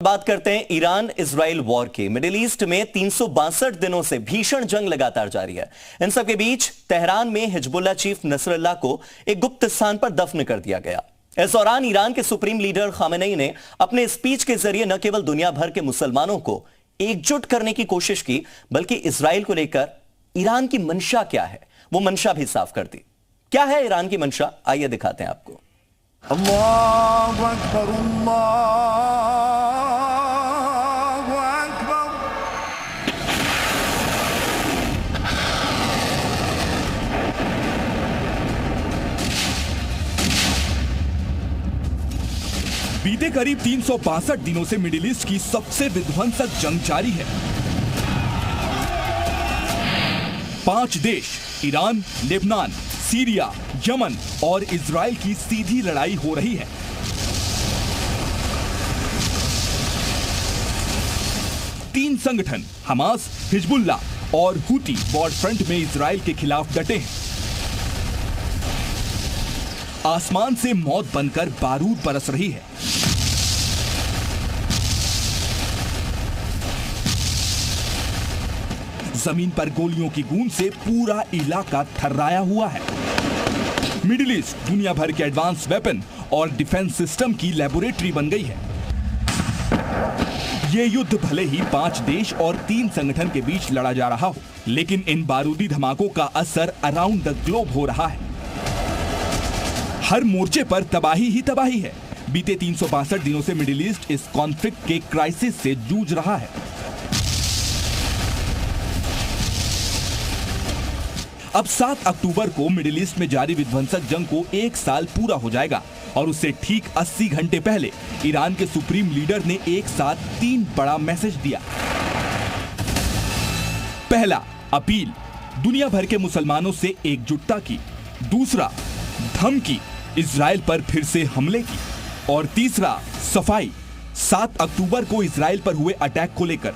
बात करते हैं ईरान इजराइल वॉर की। मिडिल ईस्ट में 362 दिनों से भीषण जंग लगातार जारी है। इन सब के बीच तेहरान में हिजबुल्लाह चीफ नसरल्लाह को एक गुप्त स्थान पर दफन कर दिया गया। इस दौरान ईरान के सुप्रीम लीडर खामेनेई ने अपने स्पीच के जरिए न केवल दुनिया भर के मुसलमानों को एकजुट करने की कोशिश की, बल्कि इजराइल को लेकर ईरान की मंशा क्या है वो मंशा भी साफ कर दी। क्या है ईरान की मंशा, आइए दिखाते हैं आपको। अल्लाहु अकबर, अल्लाहु अकबर। बीते करीब 362 दिनों से मिडिल ईस्ट की सबसे विध्वंसक जंग जारी है। 5 देश ईरान, लेबनान, सीरिया, यमन और इजराइल की सीधी लड़ाई हो रही है। तीन संगठन हमास, हिजबुल्लाह और हूती वॉर फ्रंट में इजराइल के खिलाफ डटे हैं। आसमान से मौत बनकर बारूद बरस रही है। जमीन पर गोलियों की गूंज से पूरा इलाका थर्राया हुआ है। मिडिल ईस्ट दुनिया भर के एडवांस वेपन और डिफेंस सिस्टम की लेबोरेटरी बन गई है। ये युद्ध भले ही 5 देश और 3 संगठन के बीच लड़ा जा रहा हो, लेकिन इन बारूदी धमाकों का असर अराउंड द ग्लोब हो रहा है। हर मोर्चे पर तबाही ही तबाही है। बीते 362 दिनों से मिडिल ईस्ट इस कॉन्फ्लिक्ट के क्राइसिस से जूझ रहा है। अब 7 अक्टूबर को मिडिल ईस्ट में जारी विध्वंसक जंग को 1 साल पूरा हो जाएगा और उससे ठीक 80 घंटे पहले ईरान के सुप्रीम लीडर ने एक साथ 3 बड़ा मैसेज दिया। पहला, अपील दुनिया भर के मुसलमानों से एकजुटता की। दूसरा, धमकी इजराइल पर फिर से हमले की। और तीसरा, सफाई 7 अक्टूबर को इजराइल पर हुए अटैक को लेकर।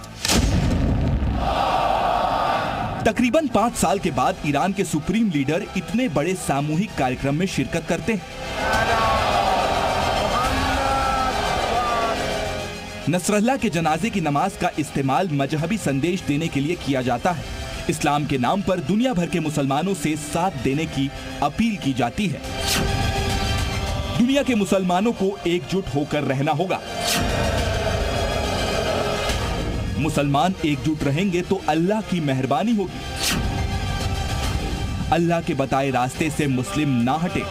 तकरीबन 5 साल के बाद ईरान के सुप्रीम लीडर इतने बड़े सामूहिक कार्यक्रम में शिरकत करते हैं। नसरल्लाह के जनाजे की नमाज का इस्तेमाल मजहबी संदेश देने के लिए किया जाता है। इस्लाम के नाम पर दुनिया भर के मुसलमानों से साथ देने की अपील की जाती है। दुनिया के मुसलमानों को एकजुट होकर रहना होगा। मुसलमान एकजुट रहेंगे तो अल्लाह की मेहरबानी होगी। अल्लाह के बताए रास्ते से मुस्लिम ना हटे।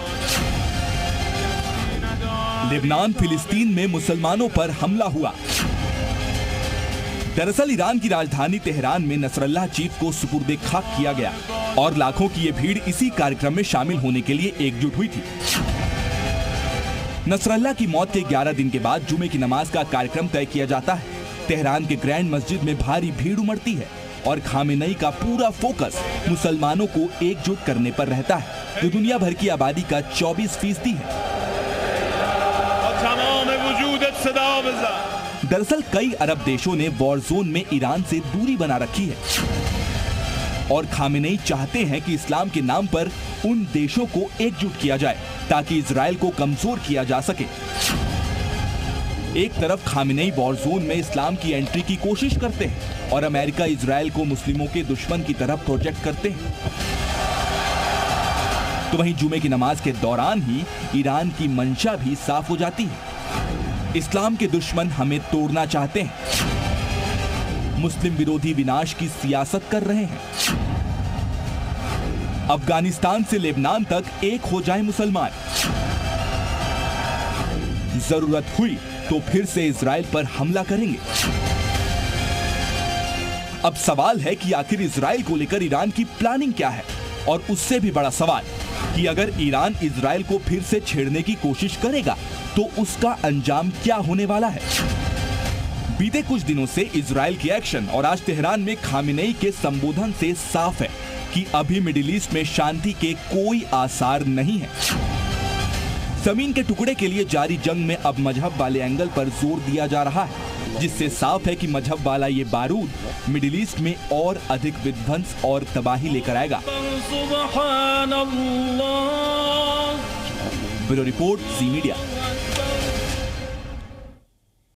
लेबनान, फिलिस्तीन में मुसलमानों पर हमला हुआ। दरअसल ईरान की राजधानी तेहरान में नसरल्लाह चीफ को सुपुर्दे खाक किया गया और लाखों की ये भीड़ इसी कार्यक्रम में शामिल होने के लिए एकजुट हुई थी। नसरल्लाह की मौत के 11 दिन के बाद जुमे की नमाज का कार्यक्रम तय किया जाता है। तेहरान के ग्रैंड मस्जिद में भारी भीड़ उमड़ती है और खामेनेई का पूरा फोकस मुसलमानों को एकजुट करने पर रहता है, जो दुनिया भर की आबादी का 24% है। दरअसल कई अरब देशों ने वॉर जोन में ईरान से दूरी बना रखी है और खामेनेई चाहते हैं कि इस्लाम के नाम पर उन देशों को एकजुट किया जाए ताकि इजराइल को कमजोर किया जा सके। एक तरफ खामेनेई वॉर जोन में इस्लाम की एंट्री की कोशिश करते हैं और अमेरिका इजराइल को मुस्लिमों के दुश्मन की तरफ प्रोजेक्ट करते हैं। तो वहीं जुमे की नमाज के दौरान ही ईरान की मंशा भी साफ हो जाती है। इस्लाम के दुश्मन हमें तोड़ना चाहते हैं। मुस्लिम विरोधी विनाश की सियासत कर रहे हैं। अफगानिस्तान से लेबनान तक एक हो जाए मुसलमान। जरूरत हुई तो फिर से इजराइल पर हमला करेंगे। अब सवाल है कि आखिर इजराइल को लेकर ईरान की प्लानिंग क्या है, और उससे भी बड़ा सवाल कि अगर ईरान इजराइल को फिर से छेड़ने की कोशिश करेगा तो उसका अंजाम क्या होने वाला है। बीते कुछ दिनों से इजराइल के एक्शन और आज तेहरान में खामेनेई के संबोधन से साफ है कि अभी मिडिल ईस्ट में शांति के कोई आसार नहीं है। जमीन के टुकड़े के लिए जारी जंग में अब मजहब वाले एंगल पर जोर दिया जा रहा है, जिससे साफ है कि मजहब वाला ये बारूद मिडिल ईस्ट में और अधिक विध्वंस और तबाही लेकर आएगा। ब्यूरो रिपोर्ट, जी मीडिया।